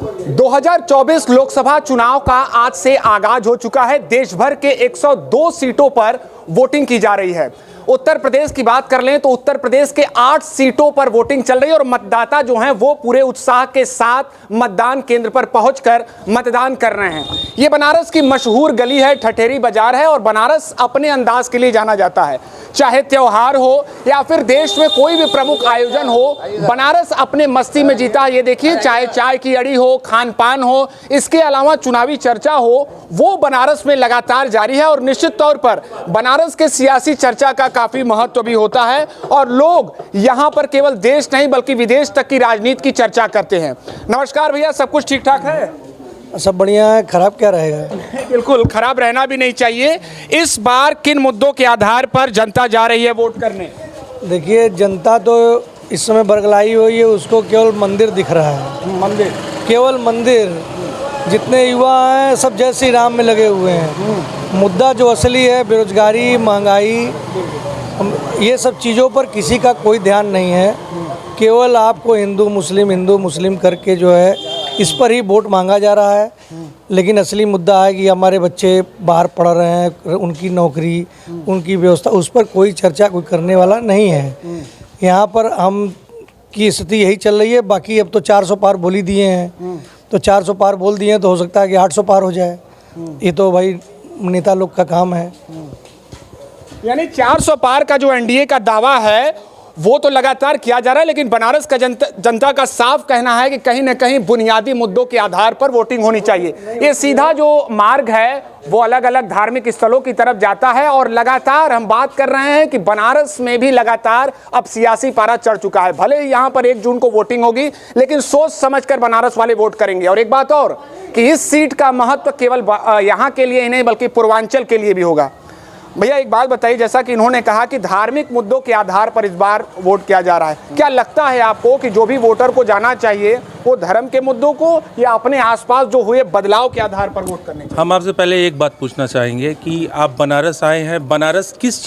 2024 लोकसभा चुनाव का आज से आगाज हो चुका है। देश भर के 102 सीटों पर वोटिंग की जा रही है। उत्तर प्रदेश की बात कर लें तो उत्तर प्रदेश के 8 सीटों पर वोटिंग चल रही है और मतदाता जो हैं वो पूरे उत्साह के साथ मतदान केंद्र पर पहुंचकर मतदान कर रहे हैं। ये बनारस की मशहूर गली है, ठठेरी बाजार है और बनारस अपने अंदाज के लिए जाना जाता है। चाहे त्योहार हो या फिर देश में कोई भी प्रमुख आयोजन हो, बनारस अपने मस्ती में जीता है। ये देखिए, चाहे चाय की अड़ी हो, खान पान हो, इसके अलावा चुनावी चर्चा हो, वो बनारस में लगातार जारी है। और निश्चित तौर पर बनारस के सियासी चर्चा का काफी महत्व भी होता है और लोग यहां पर केवल देश नहीं बल्कि विदेश तक की राजनीति की चर्चा करते हैं। नमस्कार भैया, सब कुछ ठीक ठाक है? सब बढ़िया है, खराब क्या रहेगा? बिल्कुल, खराब रहना भी नहीं चाहिए। इस बार किन मुद्दों के आधार पर जनता जा रही है वोट करने? देखिए, जनता तो इस समय बरगलाई हुई है, उसको केवल मंदिर दिख रहा है। मंदिर, केवल मंदिर। जितने युवा हैं सब जय श्री राम में लगे हुए हैं। मुद्दा जो असली है, बेरोजगारी, महंगाई, ये सब चीज़ों पर किसी का कोई ध्यान नहीं है। केवल आपको हिंदू मुस्लिम करके जो है इस पर ही वोट मांगा जा रहा है। लेकिन असली मुद्दा है कि हमारे बच्चे बाहर पढ़ रहे हैं, उनकी नौकरी, उनकी व्यवस्था, उस पर कोई चर्चा कोई करने वाला नहीं है। यहाँ पर हम की स्थिति यही चल रही है। बाकी अब तो 400 पार बोल ही दिए हैं, तो 400 पार बोल दिए हैं तो हो सकता है कि 800 पार हो जाए। ये तो भाई नेता लोग का काम है। यानी 400 पार का जो एनडीए का दावा है वो तो लगातार किया जा रहा है, लेकिन बनारस का जनता का साफ कहना है कि कहीं ना कहीं बुनियादी मुद्दों के आधार पर वोटिंग होनी चाहिए। ये सीधा जो मार्ग है वो अलग अलग धार्मिक स्थलों की तरफ जाता है और लगातार हम बात कर रहे हैं कि बनारस में भी लगातार अब सियासी पारा चढ़ चुका है। भले ही यहाँ पर 1 जून को वोटिंग होगी, लेकिन सोच समझकर बनारस वाले वोट करेंगे। और एक बात और कि इस सीट का महत्व केवल यहाँ के लिए ही नहीं बल्कि पूर्वांचल के लिए भी होगा। भैया एक बात बताइए, जैसा कि इन्होंने कहा कि धार्मिक मुद्दों के आधार पर इस बार वोट किया जा रहा है, क्या लगता है आपको कि जो भी वोटर को जाना चाहिए वो धर्म के मुद्दों को या अपने आसपास जो हुए बदलाव के आधार पर वोट करने चाहिए? हम आपसे पहले एक बात पूछना चाहेंगे कि आप बनारस आए हैं, बनारस किस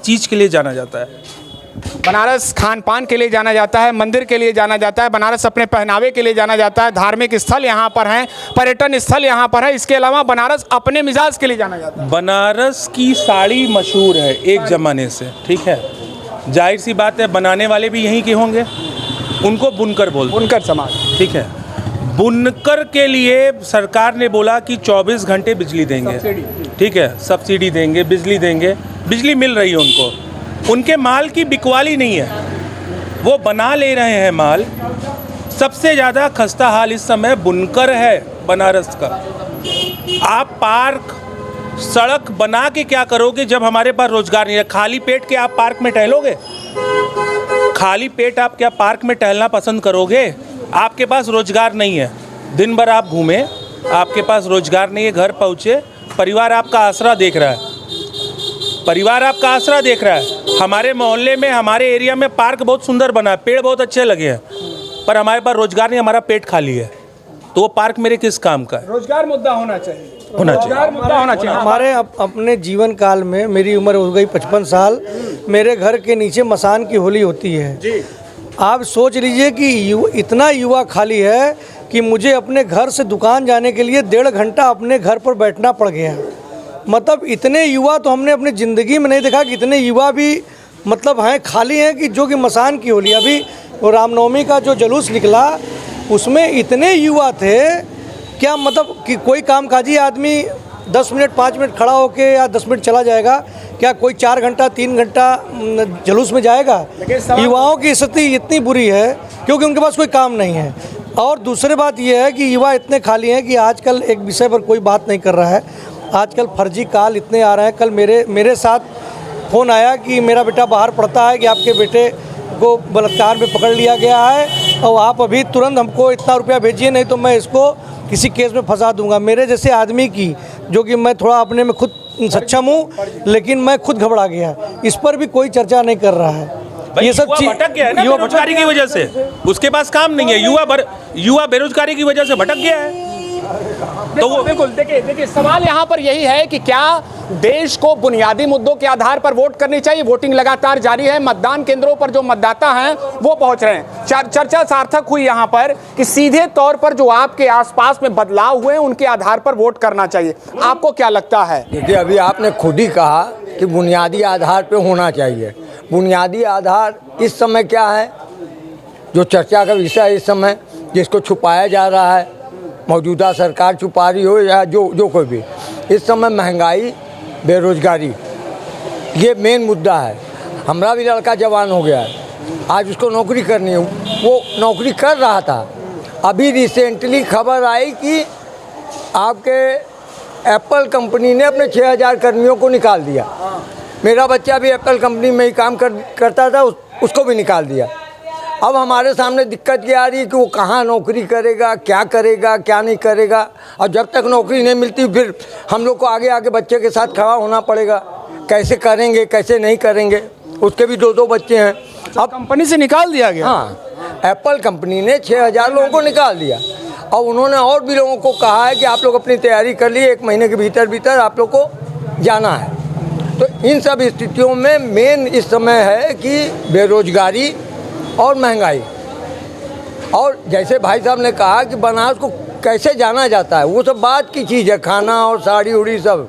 चीज़ के लिए जाना जाता है? बनारस खान पान के लिए जाना जाता है, मंदिर के लिए जाना जाता है, बनारस अपने पहनावे के लिए जाना जाता है, धार्मिक स्थल यहाँ पर हैं, पर्यटन स्थल यहाँ पर है। इसके अलावा बनारस अपने मिजाज के लिए जाना जाता है। बनारस की साड़ी मशहूर है एक ज़माने से, ठीक है। जाहिर सी बात है बनाने वाले भी यहीं के होंगे, उनको बुनकर बोलते हैं, बुनकर समाज, ठीक है। बुनकर के लिए सरकार ने बोला कि 24 घंटे बिजली देंगे, ठीक है, सब्सिडी देंगे, बिजली देंगे, बिजली मिल रही है उनको। उनके माल की बिकवाली नहीं है, वो बना ले रहे हैं माल। सबसे ज़्यादा खस्ता हाल इस समय बुनकर है बनारस का। आप पार्क सड़क बना के क्या करोगे जब हमारे पास रोजगार नहीं है? खाली पेट के आप पार्क में टहलोगे? खाली पेट आप क्या पार्क में टहलना पसंद करोगे? आपके पास रोजगार नहीं है, दिन भर आप घूमे, आपके पास रोजगार नहीं है, घर पहुँचे, परिवार आपका आसरा देख रहा है, परिवार आपका आसरा देख रहा है। हमारे मोहल्ले में, हमारे एरिया में पार्क बहुत सुंदर बना है, पेड़ बहुत अच्छे लगे हैं, पर हमारे पास रोजगार नहीं, हमारा पेट खाली है, तो वो पार्क मेरे किस काम का है? रोजगार मुद्दा होना चाहिए, रोजगार मुद्दा होना चाहिए। हमारे अपने जीवन काल में, मेरी उम्र हो गई 55 साल, मेरे घर के नीचे मसान की होली होती है जी। आप सोच लीजिए कि इतना युवा खाली है कि मुझे अपने घर से दुकान जाने के लिए 1.5 घंटा अपने घर पर बैठना पड़ गया। मतलब इतने युवा तो हमने अपनी ज़िंदगी में नहीं देखा कि इतने युवा भी मतलब हैं, खाली हैं कि जो कि मसान की होली। अभी वो रामनवमी का जो जुलूस निकला उसमें इतने युवा थे, क्या मतलब कि कोई कामकाजी आदमी 10 मिनट 5 मिनट खड़ा होके या 10 मिनट चला जाएगा? क्या कोई 4 घंटा 3 घंटा जुलूस में जाएगा? युवाओं की स्थिति इतनी बुरी है क्योंकि उनके पास कोई काम नहीं है। और दूसरी बात यह है कि युवा इतने खाली हैं कि आजकल एक विषय पर कोई बात नहीं कर रहा है। आजकल फर्जी कॉल इतने आ रहे हैं। कल मेरे साथ फ़ोन आया कि मेरा बेटा बाहर पढ़ता है कि आपके बेटे को बलात्कार में पकड़ लिया गया है और आप अभी तुरंत हमको इतना रुपया भेजिए, नहीं तो मैं इसको किसी केस में फंसा दूंगा। मेरे जैसे आदमी की, जो कि मैं थोड़ा अपने में खुद सक्षम हूँ, लेकिन मैं खुद घबरा गया। इस पर भी कोई चर्चा नहीं कर रहा है। ये सब चीज भटक गया है ना बेरोजगारी की वजह से, उसके पास काम नहीं है। युवा बेरोजगारी की वजह से भटक गया है। तो वो बिल्कुल देखिए सवाल यहाँ पर यही है कि क्या देश को बुनियादी मुद्दों के आधार पर वोट करनी चाहिए। वोटिंग लगातार जारी है, मतदान केंद्रों पर जो मतदाता हैं वो पहुंच रहे हैं। चर्चा सार्थक हुई यहाँ पर कि सीधे तौर पर जो आपके आसपास में बदलाव हुए हैं उनके आधार पर वोट करना चाहिए। आपको क्या लगता है? देखिए, अभी आपने खुद ही कहा कि बुनियादी आधार पे होना चाहिए। बुनियादी आधार इस समय क्या है, जो चर्चा का विषय है इस समय, जिसको छुपाया जा रहा है, मौजूदा सरकार छुपा रही हो या जो कोई भी, इस समय महंगाई, बेरोजगारी, ये मेन मुद्दा है। हमारा भी लड़का जवान हो गया है, आज उसको नौकरी करनी है, वो नौकरी कर रहा था। अभी रिसेंटली खबर आई कि आपके एप्पल कंपनी ने अपने 6000 कर्मियों को निकाल दिया। मेरा बच्चा भी एप्पल कंपनी में ही काम करता था, उसको भी निकाल दिया। अब हमारे सामने दिक्कत ये आ रही है कि वो कहाँ नौकरी करेगा, क्या नहीं करेगा। और जब तक नौकरी नहीं मिलती फिर हम लोग को आगे बच्चे के साथ खड़ा होना पड़ेगा। कैसे करेंगे, कैसे नहीं करेंगे। उसके भी 2 बच्चे हैं। अब कंपनी से निकाल दिया गया। हाँ, एप्पल कंपनी ने 6000 लोगों को निकाल दिया। और उन्होंने और भी लोगों को कहा है कि आप लोग अपनी तैयारी कर लिए, 1 महीने के भीतर आप लोग को जाना है। तो इन सब स्थितियों में मेन इस समय है कि बेरोजगारी और महंगाई। और जैसे भाई साहब ने कहा कि बनारस को कैसे जाना जाता है, वो सब बात की चीज़ है, खाना और साड़ी उड़ी सब।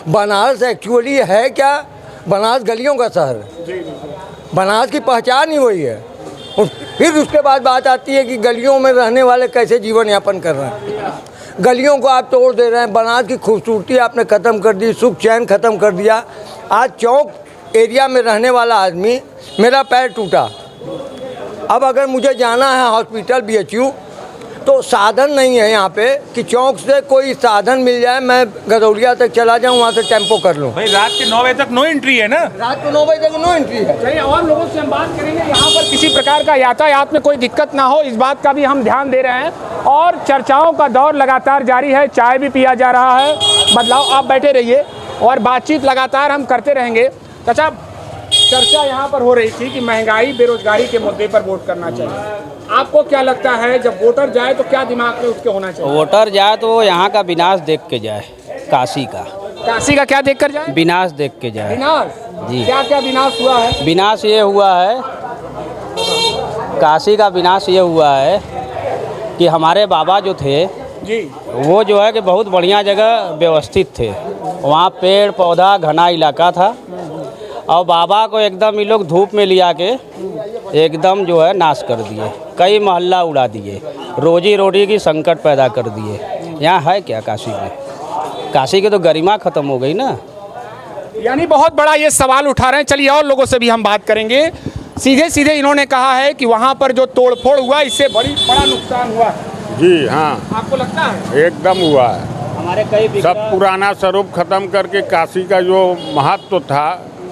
बनारस एक्चुअली है क्या? बनारस गलियों का शहर है। बनारस की पहचान ही वही है। और फिर उसके बाद बात आती है कि गलियों में रहने वाले कैसे जीवन यापन कर रहे हैं। गलियों को आप तोड़ दे रहे हैं, बनारस की खूबसूरती आपने ख़त्म कर दी, सुख चैन ख़त्म कर दिया। आज चौक एरिया में रहने वाला आदमी, मेरा पैर टूटा, अब अगर मुझे जाना है हॉस्पिटल BHU तो साधन नहीं है यहाँ पे कि चौक से कोई साधन मिल जाए, मैं गदौलिया तक चला जाऊँ, वहाँ से टेम्पो कर लूँ। भाई रात के 9 बजे तक नो एंट्री है ना, रात को 9 बजे तक नो एंट्री है। चलिए और लोगों से हम बात करेंगे। यहाँ पर किसी प्रकार का यातायात में कोई दिक्कत ना हो, इस बात का भी हम ध्यान दे रहे हैं। और चर्चाओं का दौर लगातार जारी है, चाय भी पिया जा रहा है। बदलाव, आप बैठे रहिए और बातचीत लगातार हम करते रहेंगे। चाचा, चर्चा यहाँ पर हो रही थी कि महंगाई, बेरोजगारी के मुद्दे पर वोट करना चाहिए। आपको क्या लगता है, जब वोटर जाए तो क्या दिमाग में उसके होना चाहिए? वोटर जाए तो यहाँ का विनाश देख के जाए, काशी का क्या देख कर जाए? विनाश देख के जाए। विनाश जी। क्या विनाश हुआ है? विनाश ये हुआ है, काशी का विनाश ये हुआ है कि हमारे बाबा जो थे जी, वो जो है कि बहुत बढ़िया जगह व्यवस्थित थे। वहाँ पेड़ पौधा घना इलाका था और बाबा को एकदम ये लोग धूप में लिया के एकदम जो है नाश कर दिए। कई मोहल्ला उड़ा दिए, रोजी रोटी की संकट पैदा कर दिए। यहाँ है क्या काशी में? काशी की तो गरिमा खत्म हो गई ना। यानी बहुत बड़ा ये सवाल उठा रहे हैं। चलिए और लोगों से भी हम बात करेंगे। सीधे इन्होंने कहा है कि वहाँ पर जो तोड़फोड़ हुआ इससे बड़ा नुकसान हुआ है। जी हाँ, आपको लगता है? एकदम हुआ है। हमारे कई सब पुराना स्वरूप खत्म करके काशी का जो महत्व था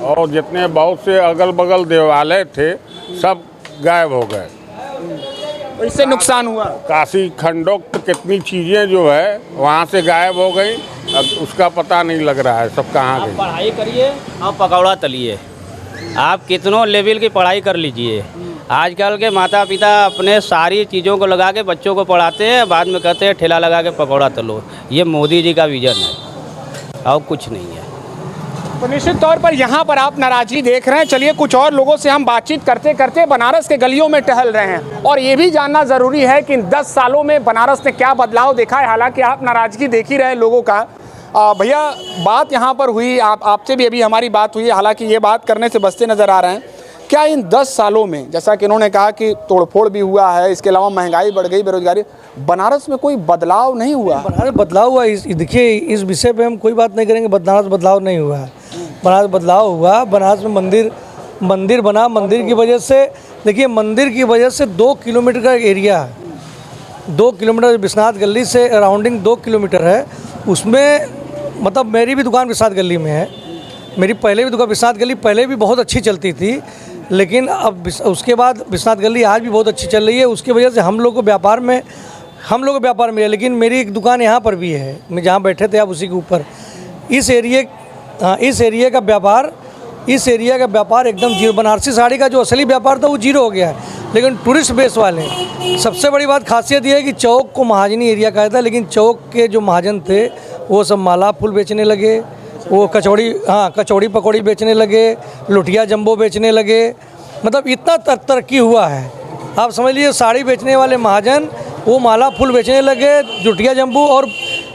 और जितने बहुत से अगल बगल देवालय थे सब गायब हो गए। तो इससे नुकसान हुआ। काशी खंडोक्त कितनी चीज़ें जो है वहाँ से गायब हो गई, अब उसका पता नहीं लग रहा है सब कहाँ आप गई। पढ़ाई करिए और पकौड़ा तलिए, आप कितनों लेवल की पढ़ाई कर लीजिए। आजकल के माता पिता अपने सारी चीज़ों को लगा के बच्चों को पढ़ाते हैं, बाद में कहते हैं ठेला लगा के पकौड़ा तलो। ये मोदी जी का विजन है और कुछ नहीं है। तो निश्चित तौर पर यहाँ पर आप नाराजगी देख रहे हैं। चलिए कुछ और लोगों से हम बातचीत करते करते बनारस के गलियों में टहल रहे हैं और ये भी जानना ज़रूरी है कि इन 10 सालों में बनारस ने क्या बदलाव देखा है। हालांकि आप नाराजगी देख ही रहे लोगों का। भैया, बात यहाँ पर हुई, आपसे भी अभी हमारी बात हुई, हालांकि ये बात करने से बचते नज़र आ रहे हैं। क्या इन 10 सालों में, जैसा कि इन्होंने कहा कि तोड़फोड़ भी हुआ है, इसके अलावा महंगाई बढ़ गई, बेरोजगारी, बनारस में कोई बदलाव नहीं हुआ? बनारस बदलाव हुआ, देखिए इस विषय पे हम कोई बात नहीं करेंगे। बनारस बदलाव नहीं हुआ है, बनारस बदलाव हुआ। बनारस में मंदिर बना, मंदिर की वजह से, देखिए मंदिर की वजह से 2 किलोमीटर का एरिया है। 2 किलोमीटर विश्वनाथ गली से अराउंडिंग 2 किलोमीटर है। उसमें मतलब मेरी भी दुकान विश्वनाथ गली में है। मेरी पहले भी दुकान विश्वनाथ गली पहले भी बहुत अच्छी चलती थी, लेकिन अब उसके बाद विश्वनाथ गली आज भी बहुत अच्छी चल रही है। उसकी वजह से हम लोग को व्यापार में है। लेकिन मेरी एक दुकान यहाँ पर भी है, मैं जहाँ बैठे थे आप उसी के ऊपर। इस एरिया का व्यापार एकदम जीरो। बनारसी साड़ी का जो असली व्यापार था वो जीरो हो गया है। लेकिन टूरिस्ट बेस वाले। सबसे बड़ी बात खासियत ये है कि चौक को महाजनी एरिया कहा था, लेकिन चौक के जो महाजन थे वो सब माला फूल बेचने लगे, वो कचौड़ी पकौड़ी बेचने लगे, लुटिया जंबो बेचने लगे। मतलब इतना तरक्की हुआ है। आप समझ लीजिए साड़ी बेचने वाले महाजन वो माला फूल बेचने लगे, लुटिया जंबू, और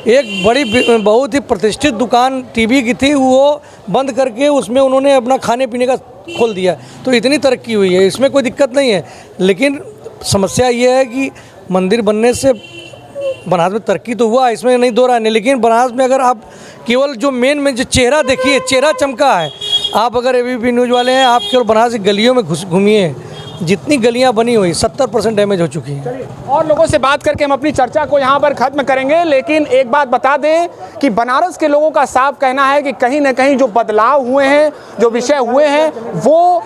एक बड़ी बहुत ही प्रतिष्ठित दुकान टीवी की थी वो बंद करके उसमें उन्होंने अपना खाने पीने का खोल दिया। तो इतनी तरक्की हुई है, इसमें कोई दिक्कत नहीं है। लेकिन समस्या ये है कि मंदिर बनने से बनारस में तरक्की तो हुआ, इसमें नहीं दो राय नहीं, लेकिन बनारस में अगर आप केवल जो मेन में जो चेहरा देखिए, चेहरा चमका है। आप अगर एबीपी न्यूज़ वाले हैं, आप केवल बनारस की गलियों में घूमिए, जितनी गलियां बनी हुई 70% डैमेज हो चुकी हैं। और लोगों से बात करके हम अपनी चर्चा को यहाँ पर खत्म करेंगे, लेकिन एक बात बता दें कि बनारस के लोगों का साफ कहना है कि कहीं ना कहीं जो बदलाव हुए हैं, जो विषय हुए हैं, वो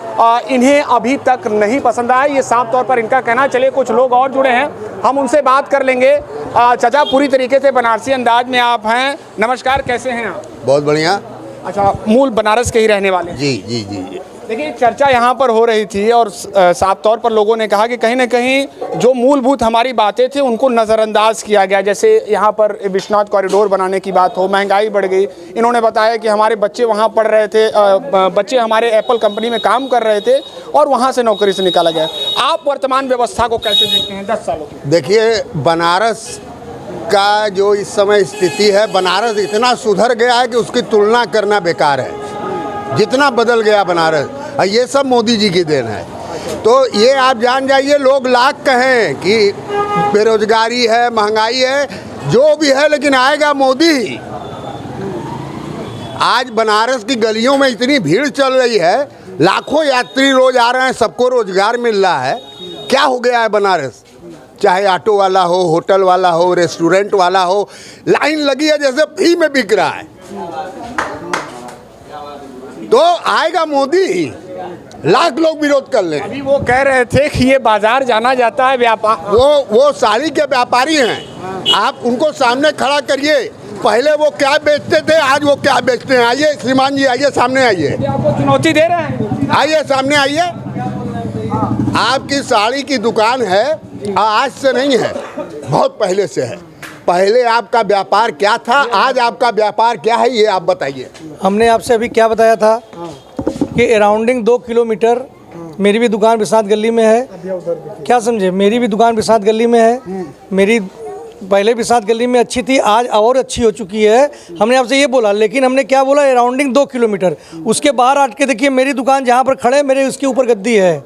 इन्हें अभी तक नहीं पसंद आया। ये साफ तौर पर इनका कहना। चलिए कुछ लोग और जुड़े हैं, हम उनसे बात कर लेंगे। चाचा, पूरी तरीके से बनारसी अंदाज में आप हैं। नमस्कार, कैसे हैं आप? बहुत बढ़िया। अच्छा, मूल बनारस के ही रहने वाले हैं? जी जी जी। देखिए, चर्चा यहाँ पर हो रही थी और साफ तौर पर लोगों ने कहा कि कहीं ना कहीं जो मूलभूत हमारी बातें थी उनको नज़रअंदाज किया गया। जैसे यहाँ पर विश्वनाथ कॉरिडोर बनाने की बात हो, महंगाई बढ़ गई। इन्होंने बताया कि हमारे बच्चे वहाँ पढ़ रहे थे, बच्चे हमारे एप्पल कंपनी में काम कर रहे थे और वहाँ से नौकरी से निकाला गया। आप वर्तमान व्यवस्था को कैसे देखते हैं 10 सालों की? देखिए, बनारस का जो इस समय स्थिति है, बनारस इतना सुधर गया है कि उसकी तुलना करना बेकार है। जितना बदल गया बनारस, और ये सब मोदी जी की देन है। तो ये आप जान जाइए, लोग लाख कहें कि बेरोजगारी है, महंगाई है, जो भी है, लेकिन आएगा मोदी ही। आज बनारस की गलियों में इतनी भीड़ चल रही है, लाखों यात्री रोज आ रहे हैं, सबको रोजगार मिल रहा है। क्या हो गया है बनारस? चाहे ऑटो वाला हो, होटल वाला हो, रेस्टोरेंट वाला हो, लाइन लगी है जैसे फ्री में बिक रहा है। तो आएगा मोदी ही, लाख लोग विरोध कर लें। अभी वो कह रहे थे कि ये बाजार जाना जाता है व्यापार, वो साड़ी के व्यापारी हैं। आप उनको सामने खड़ा करिए, पहले वो क्या बेचते थे, आज वो क्या बेचते हैं। आइए श्रीमान जी, आइए सामने आइए। आपको चुनौती दे रहे हैं? आइए सामने आइए। आपकी साड़ी की दुकान है, आज से नहीं है, बहुत पहले से है। पहले आपका व्यापार क्या था, आज आपका व्यापार क्या है, ये आप बताइए। हमने आपसे अभी क्या बताया था कि अराउंडिंग 2 किलोमीटर मेरी भी दुकान विश्वनाथ गली में है। क्या समझे, मेरी भी दुकान विश्वनाथ गली में है। मेरी पहले विश्वनाथ गली में अच्छी थी, आज और अच्छी हो चुकी है। हमने आपसे ये बोला, लेकिन हमने क्या बोला, अराउंडिंग 2 किलोमीटर। उसके बाहर हट के देखिए, मेरी दुकान जहाँ पर खड़े, मेरे उसके ऊपर गद्दी है।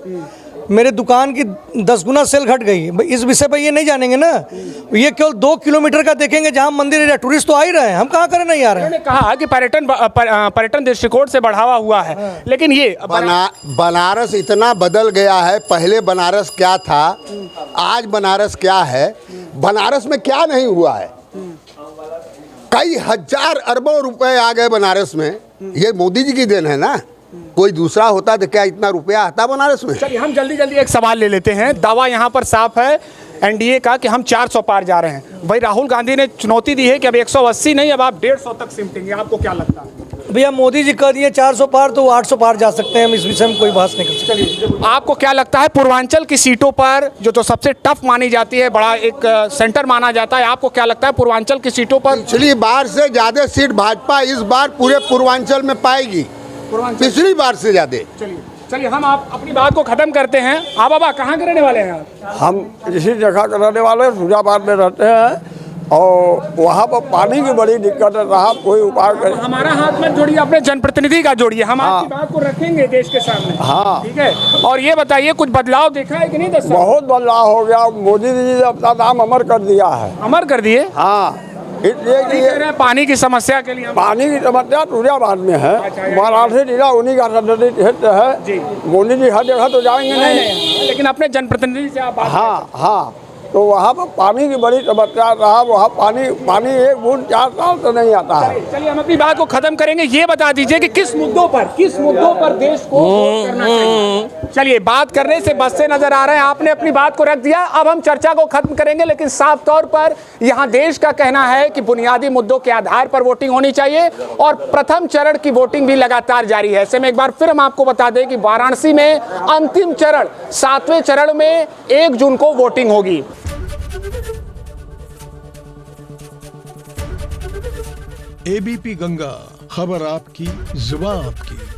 मेरे दुकान की 10 गुना सेल घट गई। इस विषय पर ये नहीं जानेंगे ना, ये केवल 2 किलोमीटर का देखेंगे जहाँ मंदिर एरिया, टूरिस्ट तो आ ही रहे हैं, हम कहाँ करें नहीं आ रहे हैं। उन्होंने कहा कि पर्यटन दृष्टिकोण से बढ़ावा हुआ है, लेकिन ये बनारस इतना बदल गया है। पहले बनारस क्या था, आज बनारस क्या है। बनारस में क्या नहीं हुआ है, कई हजार अरबों रुपए आ गए बनारस में। ये मोदी जी की देन है ना, कोई दूसरा होता तो क्या इतना रुपया आता बनारस में। चलिए हम जल्दी जल्दी एक सवाल ले लेते हैं। दावा यहाँ पर साफ है एनडीए का कि हम 400 पार जा रहे हैं। भाई राहुल गांधी ने चुनौती दी है कि अब 180 नहीं, अब आप 150 तक सिमटेंगे। आपको क्या लगता है? भैया मोदी जी कह दिए 400 पार, तो 800 पार जा सकते हैं। हम इस विषय में कोई बात नहीं कर सकते। आपको क्या लगता है पूर्वांचल की सीटों पर जो सबसे टफ मानी जाती है, बड़ा एक सेंटर माना जाता है, आपको क्या लगता है पूर्वांचल की सीटों पर? पिछली बार से ज्यादा सीट भाजपा इस बार पूरे पूर्वांचल में पाएगी, पिछली बार से ज्यादा। चलिए हम आप अपनी बात को खत्म करते हैं। आप बाबा कहाँ के रहने वाले हैं? हम इसी जगह के रहने वाले फिरोजाबाद में रहते हैं और वहाँ पर पानी की बड़ी दिक्कत है। साहब कोई उपाय करें। हमारा हाथ मत जोड़िए, अपने जनप्रतिनिधि का जोड़िए। हम आपकी बात को रखेंगे देश के सामने। हाँ ठीक है। और ये बताइए कुछ बदलाव देखा है कि नहीं? 10 साल बहुत बदलाव हो गया। मोदी जी ने अपना नाम अमर कर दिया है। अमर कर दिए? हाँ, इसलिए कि ये पानी की समस्या के लिए पानी की समस्या फिरोजाबाद में है। मराठी जिला उन्हीं का क्षेत्र है। मोदी जी हर जगह तो जाएंगे नहीं, लेकिन अपने जनप्रतिनिधि से आप बात हाँ हाँ, तो वहाँ पर पानी की बड़ी समस्या रहा। वहाँ पानी एक बूंद 4 साल से नहीं आता है। चलिए हम अपनी बात को खत्म करेंगे। ये बता दीजिए कि किस मुद्दों पर देश को वोट करना चाहिए। चलिए, बात करने से बसते नजर आ रहे हैं। आपने अपनी बात को रख दिया, अब हम चर्चा को खत्म करेंगे। लेकिन साफ तौर पर यहाँ देश का कहना है कि बुनियादी मुद्दों के आधार पर वोटिंग होनी चाहिए और प्रथम चरण की वोटिंग भी लगातार जारी है। ऐसे में एक बार फिर हम आपको बता दें कि वाराणसी में अंतिम चरण 7वें चरण में 1 जून को वोटिंग होगी। एबीपी गंगा, खबर आपकी, जुबान आपकी।